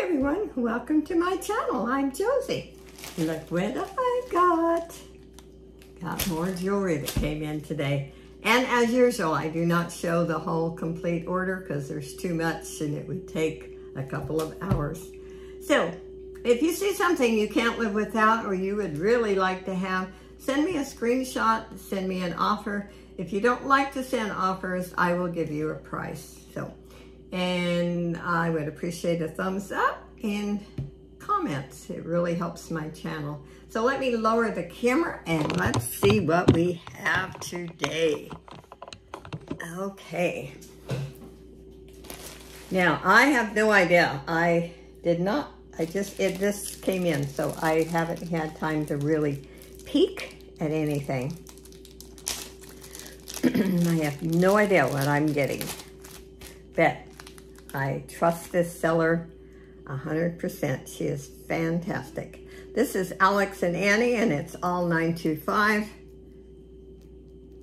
everyone, welcome to my channel. I'm Josie. Look what I got. Got more jewelry that came in today. And as usual, I do not show the whole complete order because there's too much and it would take a couple of hours. So if you see something you can't live without or you would really like to have, send me a screenshot, send me an offer. If you don't like to send offers, I will give you a price. And I would appreciate a thumbs up and comments. It really helps my channel. So let me lower the camera and let's see what we have today. Okay. Now, I have no idea. This came in, so I haven't had time to really peek at anything. I have no idea what I'm getting. But I trust this seller 100%. She is fantastic. This is Alex and Annie, and it's all 925.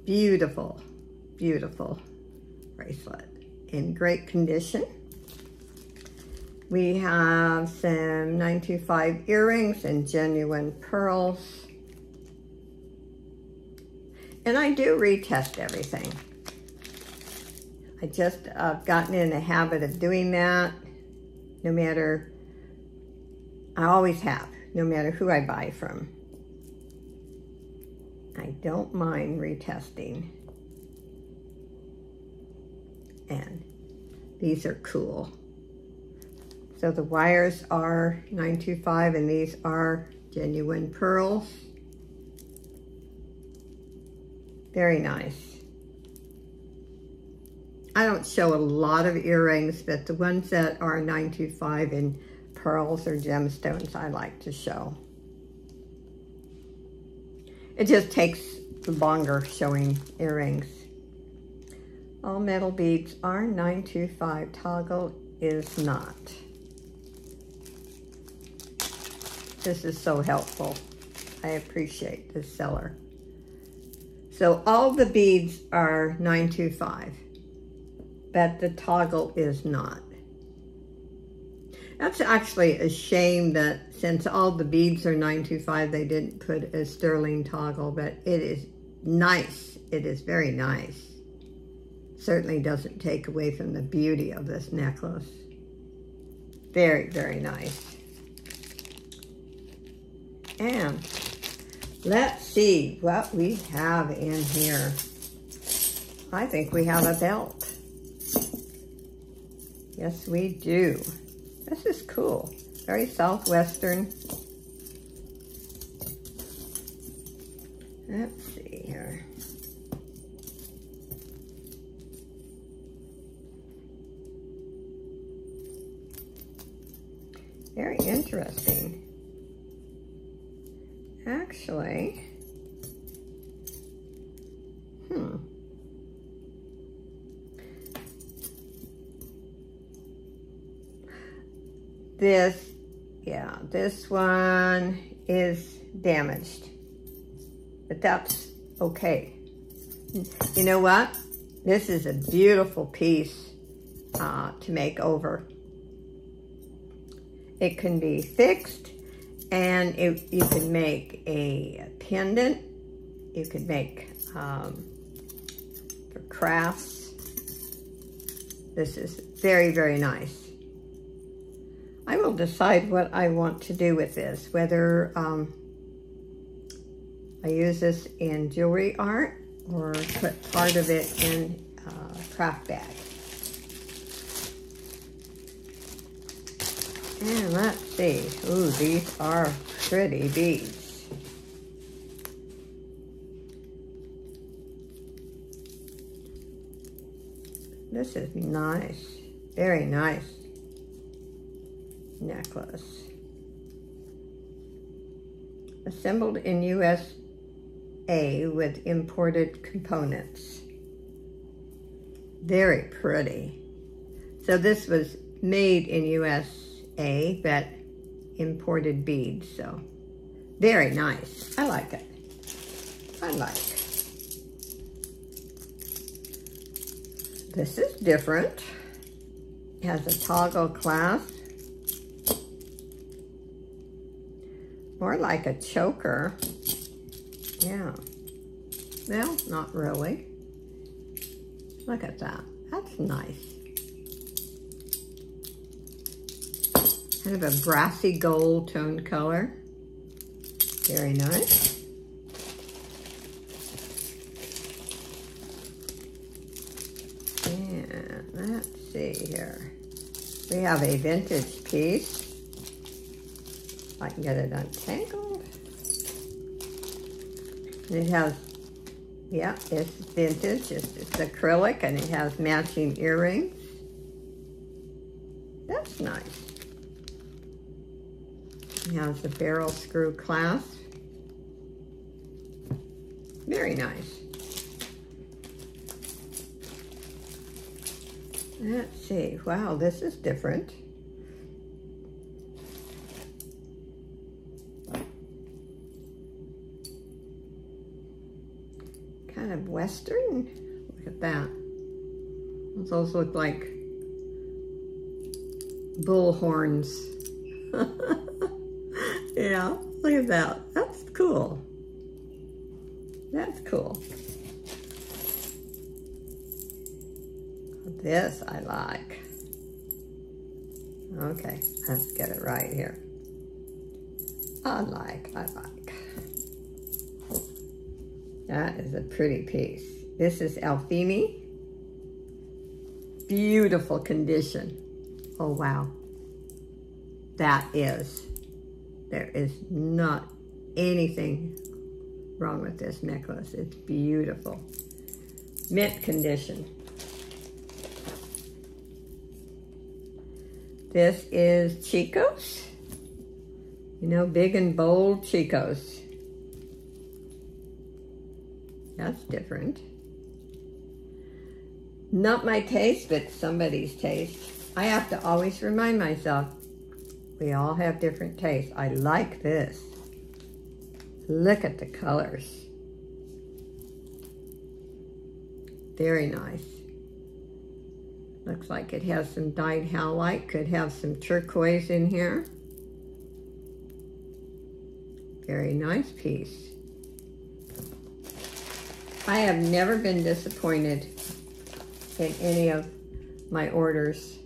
Beautiful, beautiful bracelet in great condition. We have some 925 earrings and genuine pearls. And I do retest everything. I've gotten in the habit of doing that. I always have, no matter who I buy from. I don't mind retesting. And these are cool. So the wires are 925 and these are genuine pearls. Very nice. I don't show a lot of earrings, but the ones that are 925 in pearls or gemstones, I like to show. It just takes longer showing earrings. All metal beads are 925. Toggle is not. This is so helpful. I appreciate this seller. So all the beads are 925. But the toggle is not. That's actually a shame that since all the beads are 925, they didn't put a sterling toggle, but it is nice. It is very nice. Certainly doesn't take away from the beauty of this necklace. Very, very nice. And let's see what we have in here. I think we have a belt. Yes, we do. This is cool. Very Southwestern. Let's see here. Very interesting. Actually, this one is damaged, but that's okay. You know what? This is a beautiful piece to make over. It can be fixed, and you can make a pendant. You could make for crafts. This is very, very nice. I will decide what I want to do with this, whether I use this in jewelry art or put part of it in a craft bag. And let's see. Ooh, these are pretty beads. This is nice. Very nice necklace. Assembled in USA with imported components. Very pretty. So this was made in USA, but imported beads, so very nice. I like it. I like. This is different. It has a toggle clasp. more like a choker. Yeah. Well, not really. Look at that. That's nice. Kind of a brassy gold tone color. Very nice. And let's see here. We have a vintage piece. If I can get it untangled. And it has, yeah, it's vintage. It's acrylic and it has matching earrings. That's nice. It has a barrel screw clasp. Very nice. Let's see. Wow, this is different. Kind of Western. Look at that. Those look like bull horns. Yeah, look at that. That's cool. That's cool. This I like. Okay, let's get it right here. I like. That is a pretty piece. This is Alfimi. Beautiful condition. Oh, wow. There is not anything wrong with this necklace. It's beautiful. Mint condition. This is Chico's. You know, big and bold Chico's. That's different. Not my taste, but somebody's taste. I have to always remind myself, we all have different tastes. I like this. Look at the colors. Very nice. Looks like it has some dyed howlite. Could have some turquoise in here. Very nice piece. I have never been disappointed in any of my orders.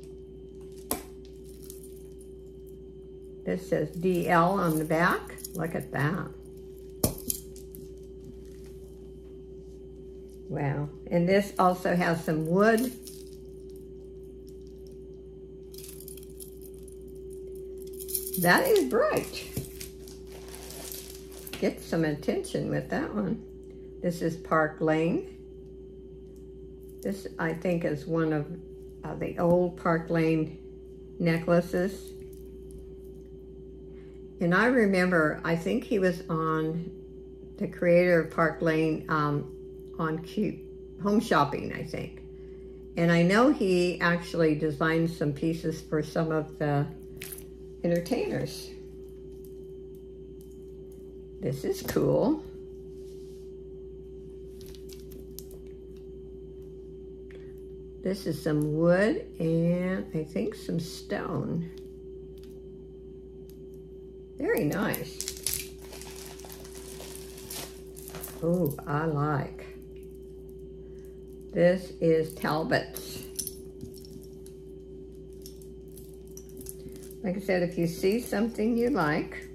This says DL on the back. Look at that. Wow. And this also has some wood. That is bright. Get some attention with that one. This is Park Lane. This, I think, is one of the old Park Lane necklaces. And I remember, I think he was on, the creator of Park Lane, on Home Shopping, I think. And I know he actually designed some pieces for some of the entertainers. This is cool. This is some wood and I think some stone. Very nice. Oh, I like. This is Talbot's. Like I said, if you see something you like,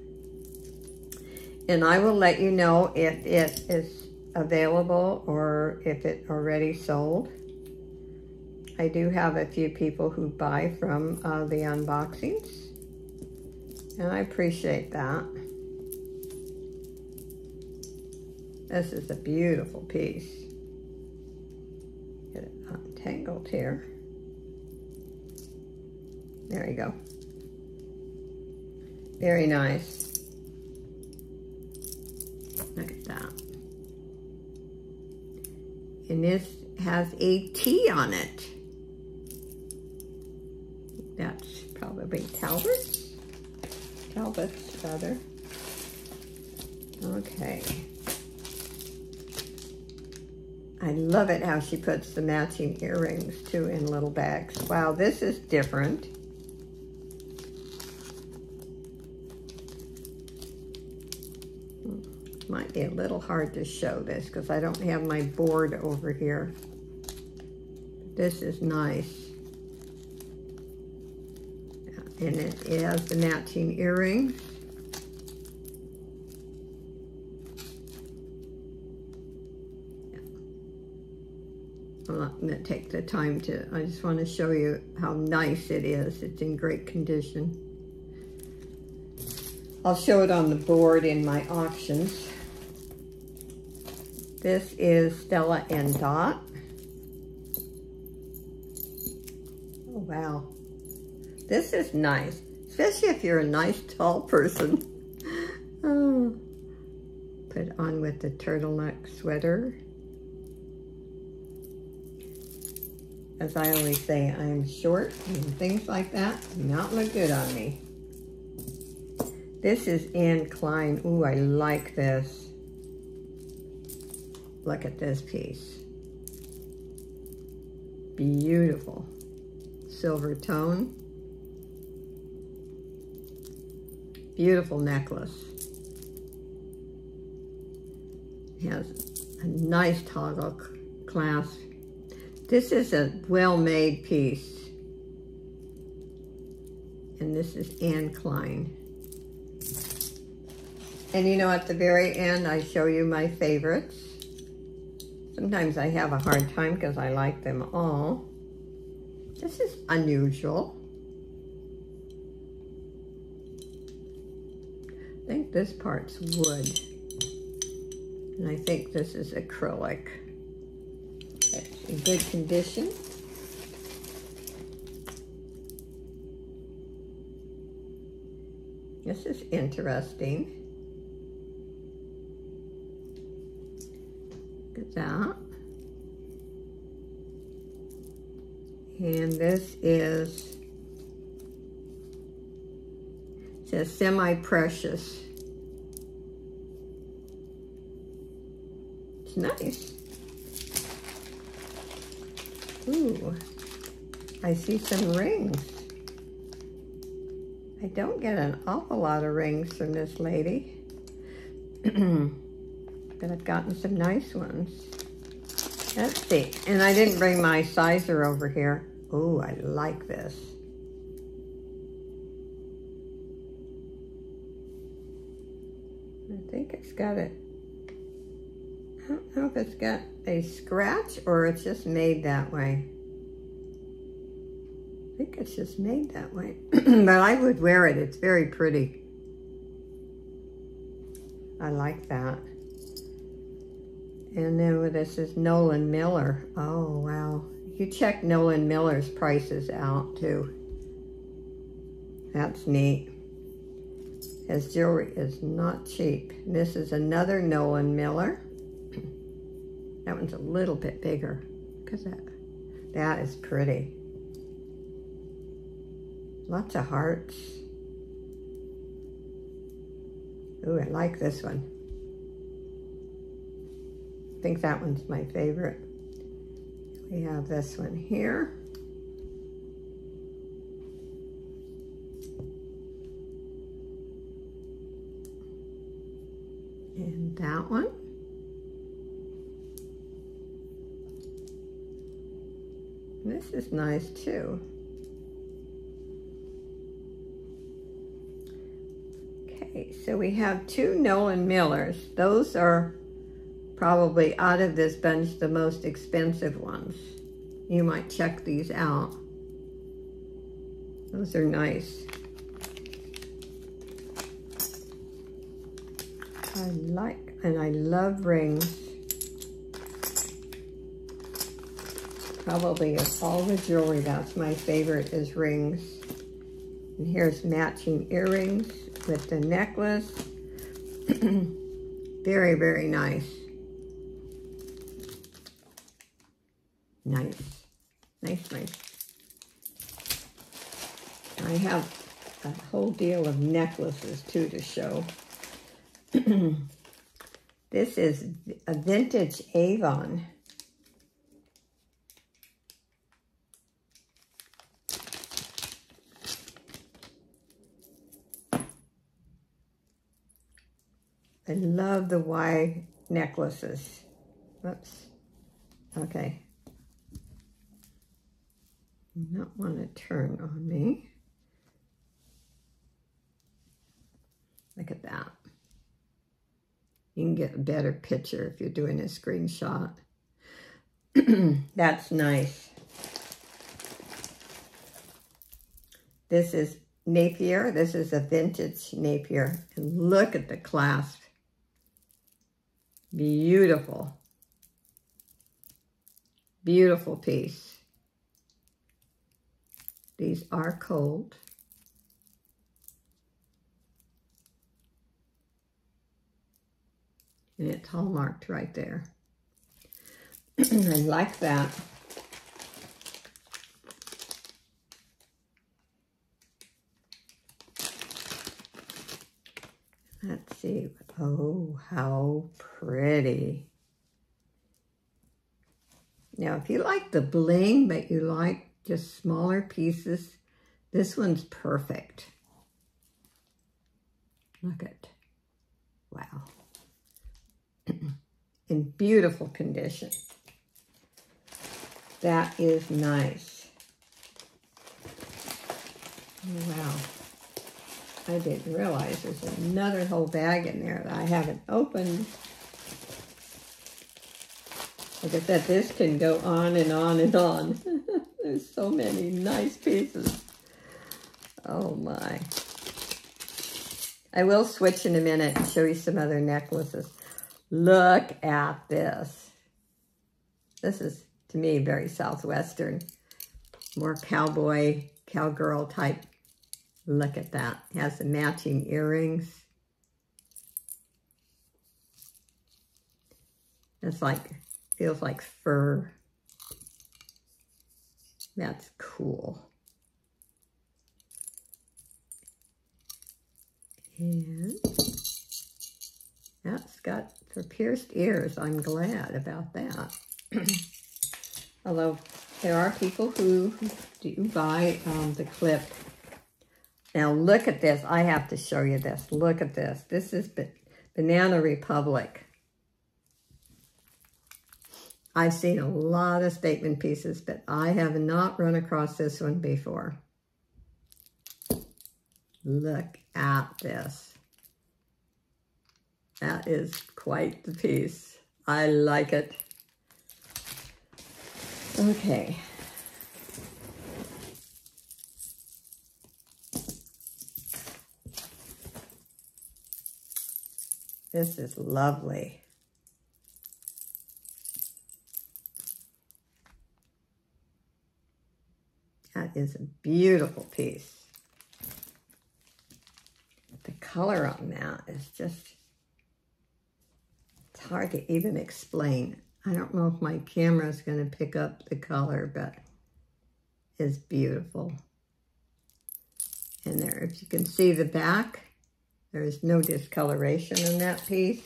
and I will let you know if it is available or if it already sold. I do have a few people who buy from the unboxings, and I appreciate that. This is a beautiful piece. Get it untangled here. There you go. Very nice. Look at that. And this has a T on it. That's probably Talbot's. Talbot's, rather. Okay. I love it how she puts the matching earrings, too, in little bags. Wow, this is different. Might be a little hard to show this because I don't have my board over here. This is nice. And it has the matching earrings. I'm not going to take the time to, I just want to show you how nice it is. It's in great condition. I'll show it on the board in my auctions. This is Stella and Dot. Oh, wow. This is nice, especially if you're a nice tall person. Oh. Put on with the turtleneck sweater. As I always say, I am short and things like that do not look good on me. This is Anne Klein. Ooh, I like this. Look at this piece. Beautiful. Silver tone. Beautiful necklace. It has a nice toggle clasp. This is a well-made piece. And this is Anne Klein. And you know, at the very end, I show you my favorites. Sometimes I have a hard time because I like them all. This is unusual. I think this part's wood. And I think this is acrylic. It's in good condition. This is interesting. Look at that. And this is, it says semi-precious. It's nice. Ooh, I see some rings. I don't get an awful lot of rings from this lady, but I've gotten some nice ones. Let's see, and I didn't bring my sizer over here. Ooh, I like this. I think it's got a, I don't know if it's got a scratch or it's just made that way. I think it's just made that way. But I would wear it. It's very pretty. I like that. And then this is Nolan Miller. Oh, wow. You check Nolan Miller's prices out, too. That's neat. His jewelry is not cheap. This is another Nolan Miller. That one's a little bit bigger. Look at that. That is pretty. Lots of hearts. Ooh, I like this one. I think that one's my favorite. We have this one here. And that one. This is nice too. Okay, so we have two Nolan Millers. Those are probably out of this bunch the most expensive ones. You might check these out. Those are nice. I like, and I love rings. Probably of all the jewelry, that's my favorite is rings. And here's matching earrings with the necklace. Very, very nice. Nice. Nice, nice. I have a whole deal of necklaces too to show. This is a vintage Avon. I love the Y necklaces. Whoops. Okay. Not want to turn on me. Look at that. You can get a better picture if you're doing a screenshot. That's nice. This is Napier. This is a vintage Napier. And look at the clasp. Beautiful. Beautiful piece. These are cold. And it's hallmarked right there. I like that. Let's see. Oh, how pretty. Now, if you like the bling, but you like just smaller pieces, this one's perfect. Look at, wow. In beautiful condition. That is nice. Wow. I didn't realize there's another whole bag in there that I haven't opened. Like I said, this can go on and on and on. There's so many nice pieces. Oh my. I will switch in a minute and show you some other necklaces. Look at this. This is, to me, very Southwestern. More cowboy, cowgirl type. Look at that. It has the matching earrings. It's like, feels like fur. That's cool. And that's got for pierced ears. I'm glad about that. Although there are people who do buy the clip. Now look at this. I have to show you this. Look at this. This is Banana Republic. I've seen a lot of statement pieces, but I have not run across this one before. Look at this. That is quite the piece. I like it. Okay. This is lovely. That is a beautiful piece. The color on that is just, it's hard to even explain. I don't know if my camera is going to pick up the color, but it's beautiful. And there, if you can see the back, there's no discoloration in that piece.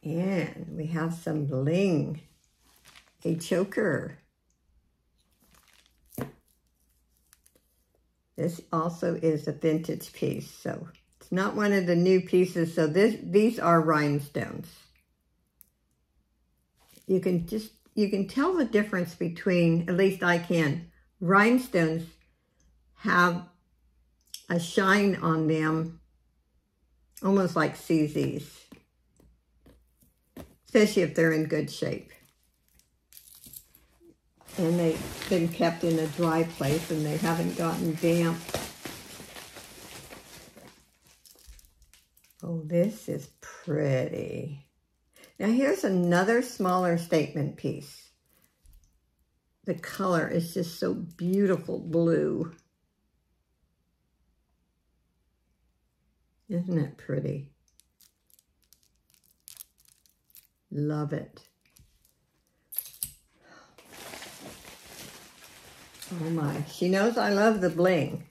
And we have some bling, a choker. This also is a vintage piece, so it's not one of the new pieces. So these are rhinestones. You can tell the difference between, at least I can. Rhinestones have a shine on them, almost like CZs, especially if they're in good shape. And they've been kept in a dry place and they haven't gotten damp. Oh, this is pretty. Now here's another smaller statement piece. The color is just so beautiful blue. Isn't it pretty? Love it. Oh my, she knows I love the bling.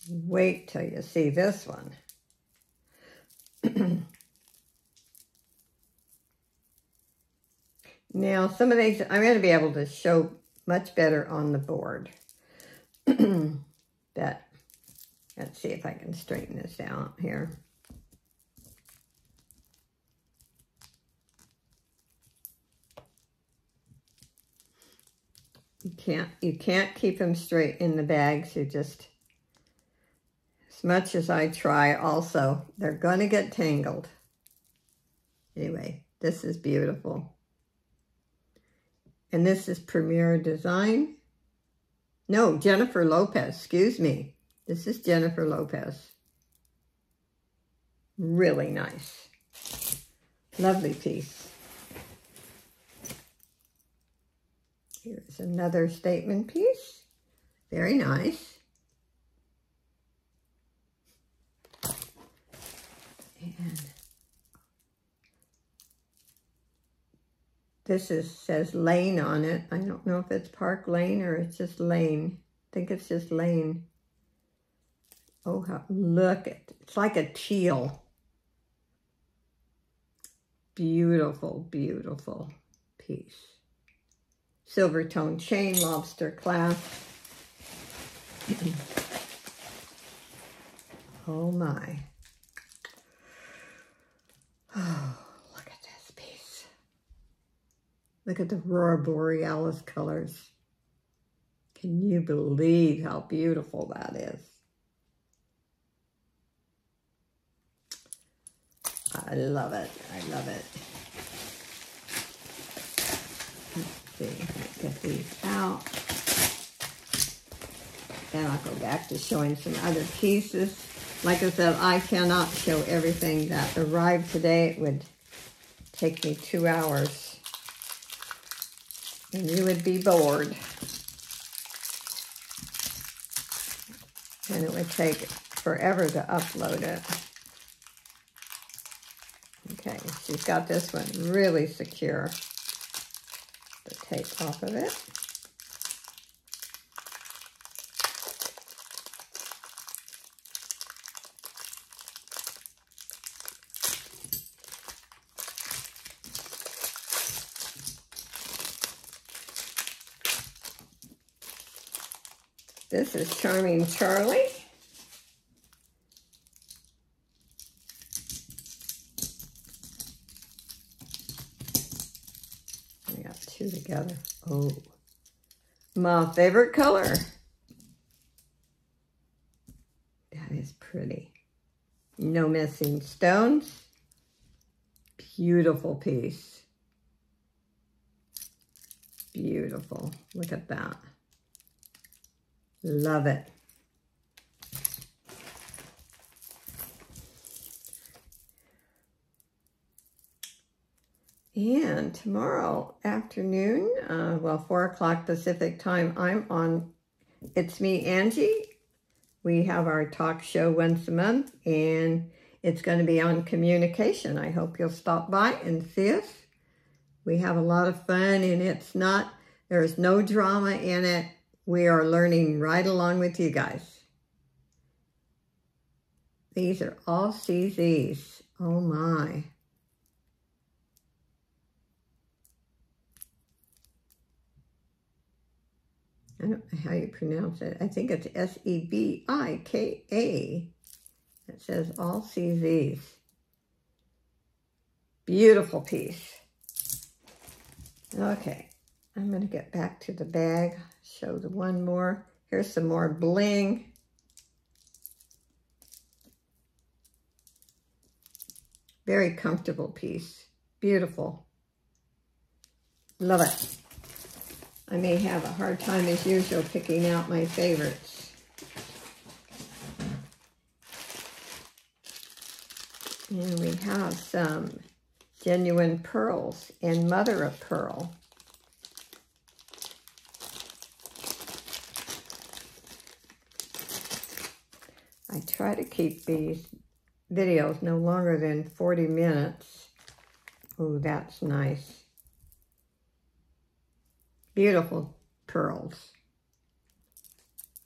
Wait till you see this one. Now, some of these I'm going to be able to show much better on the board. But Let's see if I can straighten this out here. You can't keep them straight in the bags. You just, as much as I try also, they're gonna get tangled. Anyway, this is beautiful. And this is Premier Design. No, Jennifer Lopez, excuse me. This is Jennifer Lopez. Really nice. Lovely piece. Here's another statement piece. Very nice. And this says Lane on it. I don't know if it's Park Lane or it's just Lane. I think it's just Lane. Oh, look at it. It's like a teal. Beautiful, beautiful piece. Silver tone chain, lobster clasp. Oh my. Oh, look at this piece. Look at the Aurora Borealis colors. Can you believe how beautiful that is? I love it. I love it. Let's see, get these out. Then I'll go back to showing some other pieces. Like I said, I cannot show everything that arrived today. It would take me 2 hours. And you would be bored. And it would take forever to upload it. Okay, she's got this one really secure. The tape off of it. This is Charming Charlie. We got two together. Oh, my favorite color. That is pretty. No missing stones. Beautiful piece. Beautiful. Look at that. Love it. And tomorrow afternoon, well, 4 o'clock Pacific time, I'm on It's Me, Angie. We have our talk show once a month, and it's going to be on communication. I hope you'll stop by and see us. We have a lot of fun, and there's no drama in it. We are learning right along with you guys. These are all CZs. Oh my. I don't know how you pronounce it. I think it's S-E-B-I-K-A. It says all CZs. Beautiful piece. Okay, I'm going to get back to the bag. Show the one more. Here's some more bling. Very comfortable piece. Beautiful. Love it. I may have a hard time as usual picking out my favorites. And we have some genuine pearls and mother of pearl. I try to keep these videos no longer than 40 minutes. Oh, that's nice. Beautiful pearls.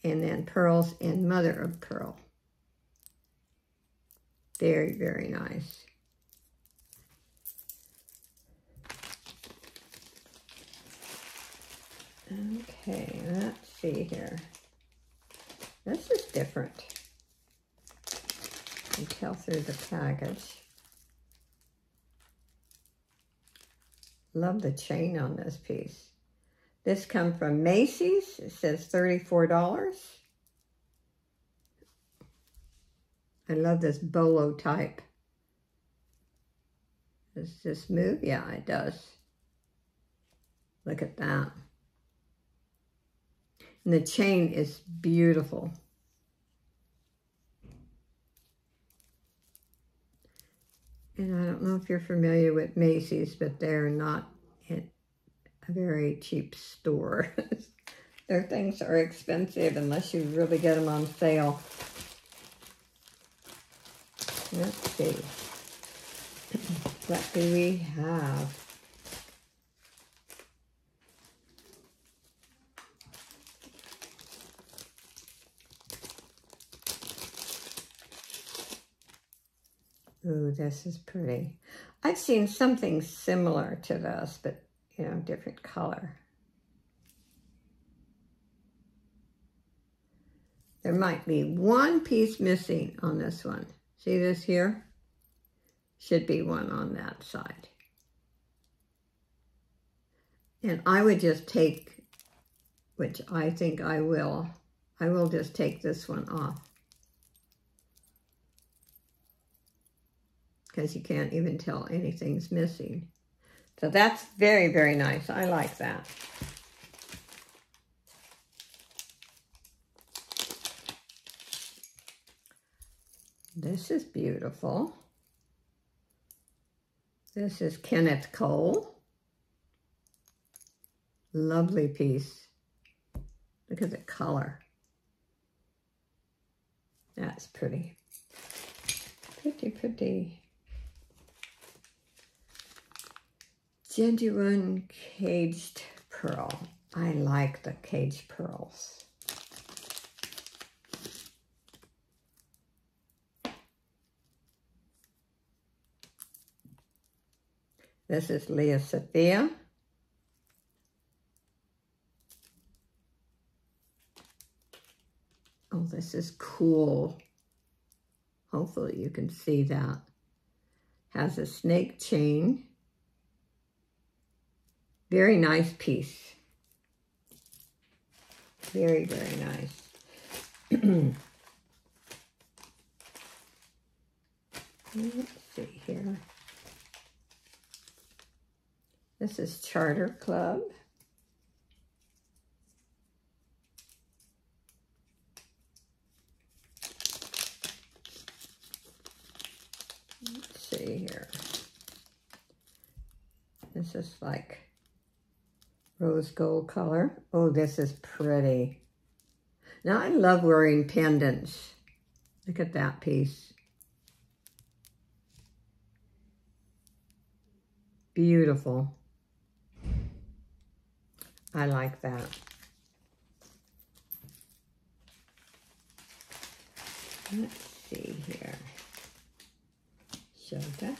And then pearls and mother of pearl. Very, very nice. Okay, let's see here. This is different. can tell through the package. Love the chain on this piece. This comes from Macy's. It says $34. I love this bolo type. Does this move? Yeah, it does. Look at that. And the chain is beautiful. And I don't know if you're familiar with Macy's, but they're not a very cheap store. Their things are expensive unless you really get them on sale. Let's see. What do we have? Ooh, this is pretty. I've seen something similar to this, but, you know, different color. There might be one piece missing on this one. See this here? Should be one on that side. And I would just take, which I think I will just take this one off. Because you can't even tell anything's missing. So that's very, very nice. I like that. This is beautiful. This is Kenneth Cole. Lovely piece. Look at the color. That's pretty. Pretty, pretty. Genuine caged pearl. I like the caged pearls. This is Leah Sophia. Oh, this is cool. Hopefully you can see that. Has a snake chain. Very nice piece. Very, very nice. Let's see here. This is Charter Club. Let's see here. This is like rose gold color. Oh, this is pretty. Now, I love wearing pendants. Look at that piece. Beautiful. I like that. Let's see here. Show that.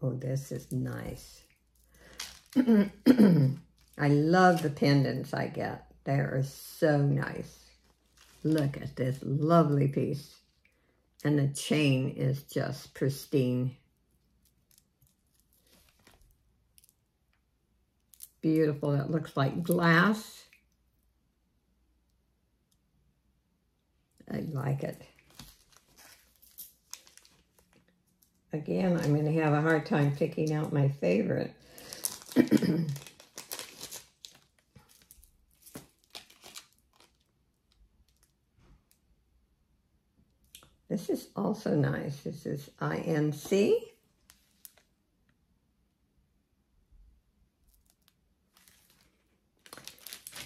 Oh, this is nice. I love the pendants I get. They are so nice. Look at this lovely piece. And the chain is just pristine. Beautiful. That looks like glass. I like it. Again, I'm going to have a hard time picking out my favorite. This is also nice. This is INC.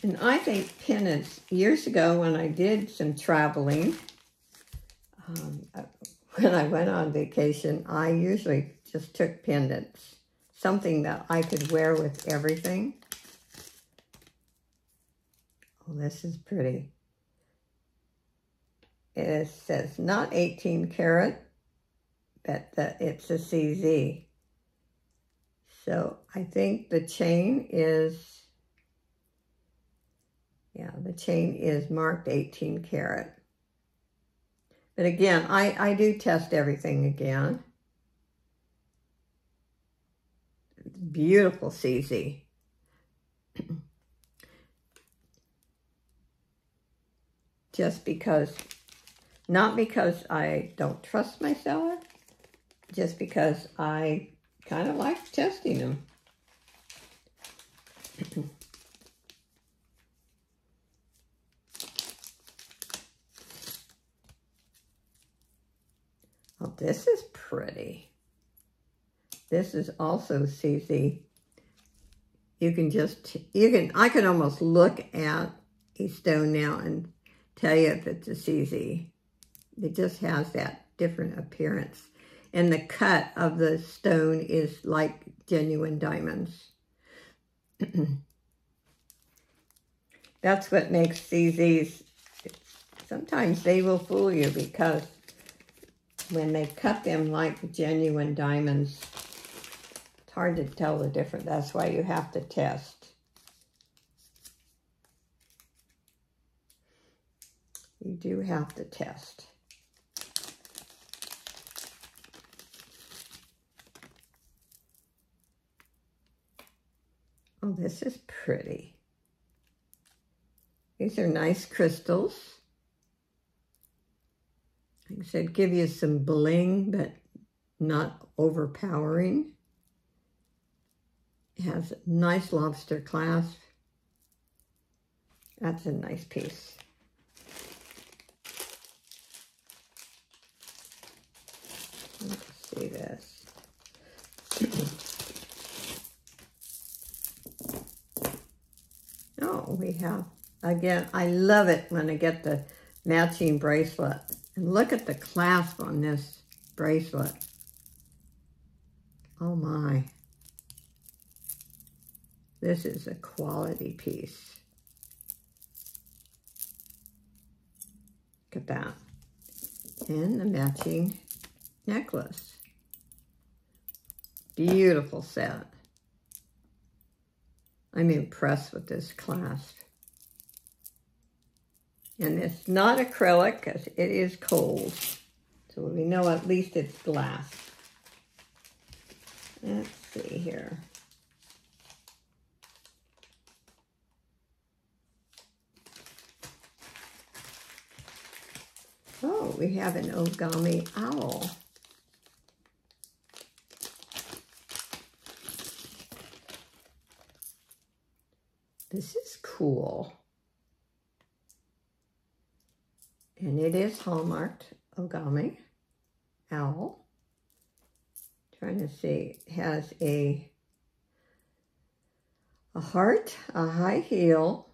And I think pendants, years ago when I did some traveling, when I went on vacation, I usually just took pendants. Something that I could wear with everything. Oh, this is pretty. It says not 18 karat, but it's a CZ. So I think the chain is, yeah, the chain is marked 18 karat. But again, I do test everything again. Beautiful CZ. Just because, not because I don't trust my seller, just because I kind of like testing them. Oh, this is pretty. This is also CZ. I can almost look at a stone now and tell you if it's a CZ. It just has that different appearance. And the cut of the stone is like genuine diamonds. That's what makes CZs, sometimes they will fool you because when they cut them like genuine diamonds, it's hard to tell the difference. That's why you have to test. You do have to test. Oh, this is pretty. These are nice crystals. Like I said, give you some bling, but not overpowering. It has a nice lobster clasp. That's a nice piece. Let's see this. Oh, we have, again, I love it when I get the matching bracelet. And look at the clasp on this bracelet. Oh my. This is a quality piece. Look at that. And the matching necklace. Beautiful set. I'm impressed with this clasp. And it's not acrylic because it is cold. So we know at least it's glass. Let's see here. Oh, we have an Ogami owl. This is cool. And it is hallmarked Ogami owl. Trying to see, it has a heart, a high heel,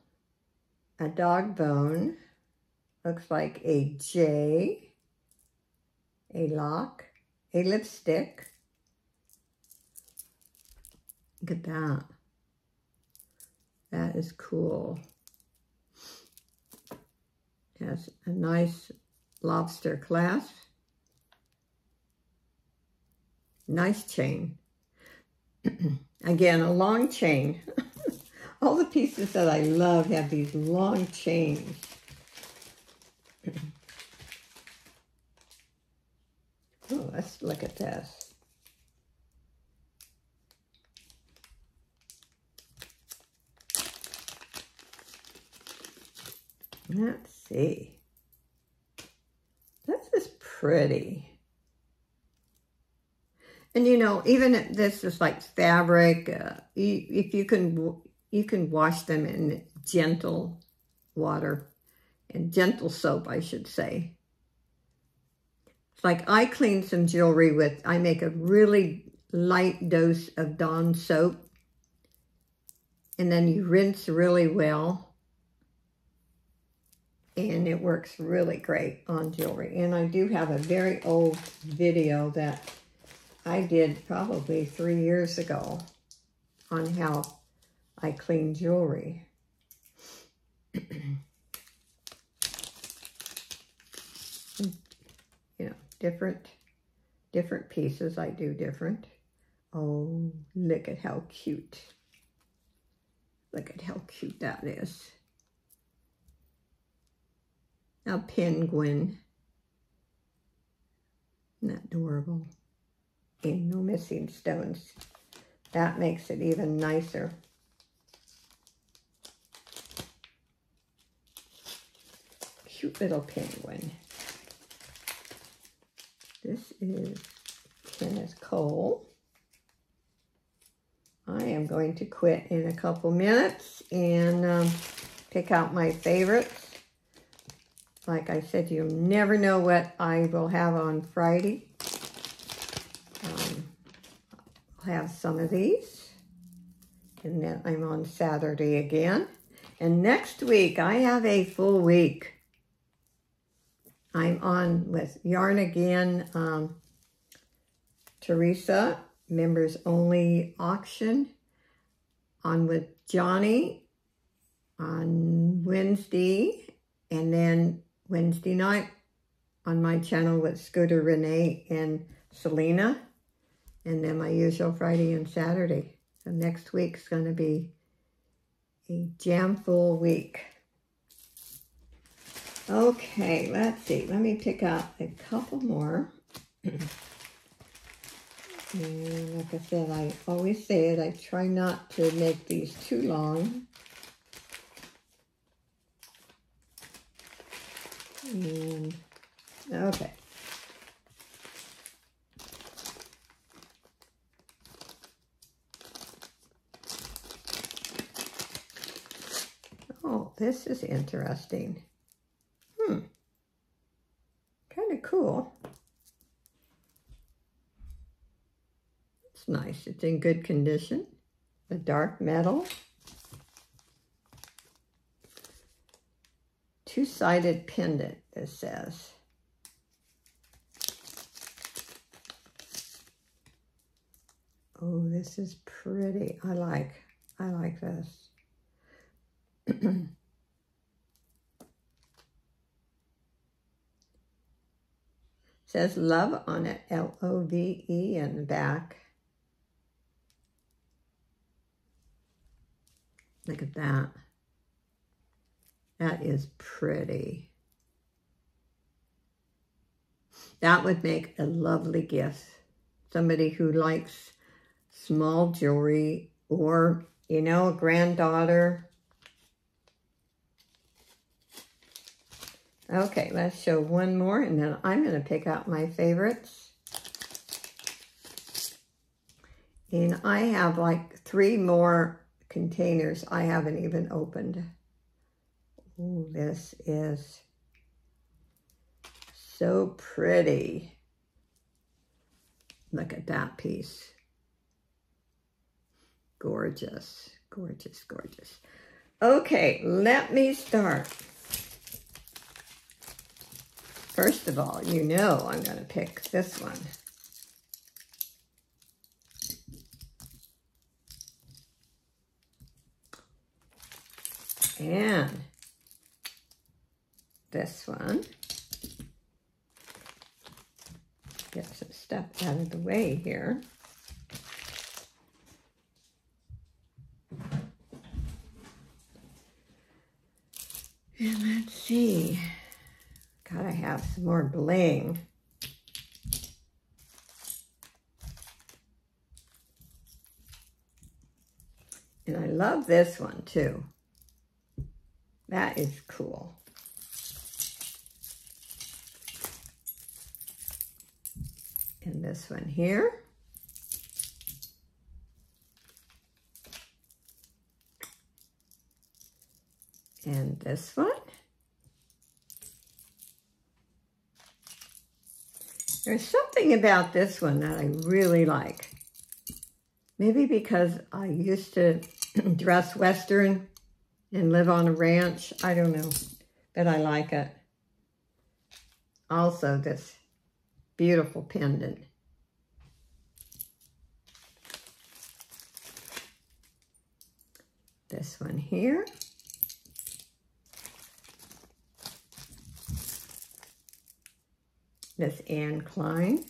a dog bone, looks like a J, a lock, a lipstick. Look at that. That is cool. Has a nice lobster clasp. Nice chain. Again, a long chain. All the pieces that I love have these long chains. Oh, let's look at this. Let's see. This is pretty. And you know, even if this is like fabric, if you can wash them in gentle water, and gentle soap, I should say. It's like I clean some jewelry with, I make a really light dose of Dawn soap, and then you rinse really well. And it works really great on jewelry. And I do have a very old video that I did probably 3 years ago on how I clean jewelry. You know, different pieces I do different. Oh, look at how cute. Look at how cute that is. A penguin. Isn't that adorable? And no missing stones. That makes it even nicer. Cute little penguin. This is Kenneth Cole. I am going to quit in a couple minutes and pick out my favorites. Like I said, you'll never know what I will have on Friday. I'll have some of these. And then I'm on Saturday again. And next week, I have a full week. I'm on with Yarn Again, Teresa, members only auction. On with Johnny on Wednesday. And then Wednesday night on my channel with Scooter Renee and Selena. And then my usual Friday and Saturday. So next week's going to be a jam-full week. Okay, let's see. Let me pick out a couple more. And like I said, I always say it. I try not to make these too long. And, okay. Oh, this is interesting. Kind of cool. It's nice. It's in good condition. The dark metal. Two-sided pendant, this says. Oh, this is pretty. I like this. Says love on it, L-O-V-E in the back. Look at that. That is pretty. That would make a lovely gift. Somebody who likes small jewelry or, you know, a granddaughter. Okay, let's show one more and then I'm going to pick out my favorites. And I have like 3 more containers I haven't even opened. Oh, this is so pretty. Look at that piece. Gorgeous, gorgeous, gorgeous. Okay, let me start. First of all, you know I'm going to pick this one. And this one. Get some stuff out of the way here. And let's see. Gotta have some more bling. And I love this one too. That is cool. And this one here. And this one. There's something about this one that I really like. Maybe because I used to dress Western and live on a ranch. I don't know, but I like it. Also, this beautiful pendant. This one here. This Anne Klein.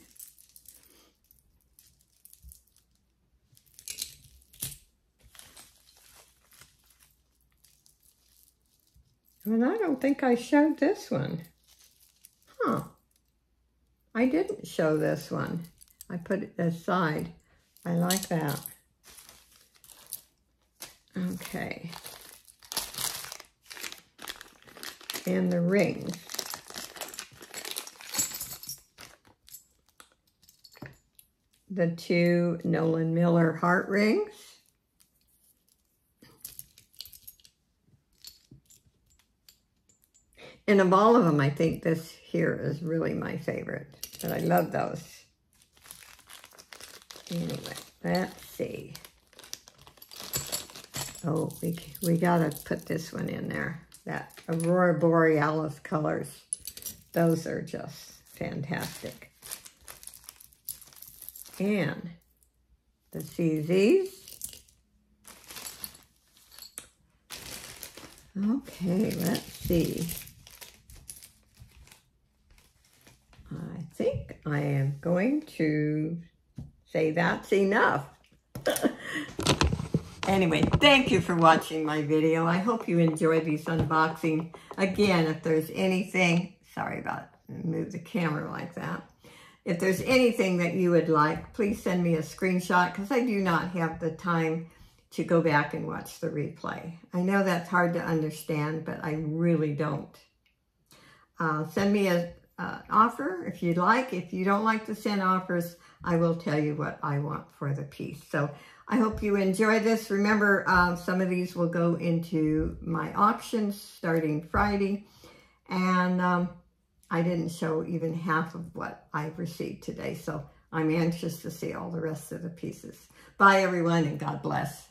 And I don't think I showed this one. Huh. I didn't show this one. I put it aside. I like that. Okay. And the rings. The 2 Nolan Miller heart rings. And of all of them, I think this here is really my favorite. But I love those. Anyway, let's see. Oh, we gotta put this one in there. That Aurora Borealis colors. Those are just fantastic. And the CZs. Okay, let's see. I think I am going to say that's enough. Anyway, thank you for watching my video. I hope you enjoyed these unboxing. Again, if there's anything, sorry about move the camera like that. If there's anything that you would like, please send me a screenshot because I do not have the time to go back and watch the replay. I know that's hard to understand, but I really don't. Send me an offer if you'd like. If you don't like to send offers, I will tell you what I want for the piece. So I hope you enjoy this. Remember, some of these will go into my auctions starting Friday. And I didn't show even half of what I've received today. So I'm anxious to see all the rest of the pieces. Bye, everyone, and God bless.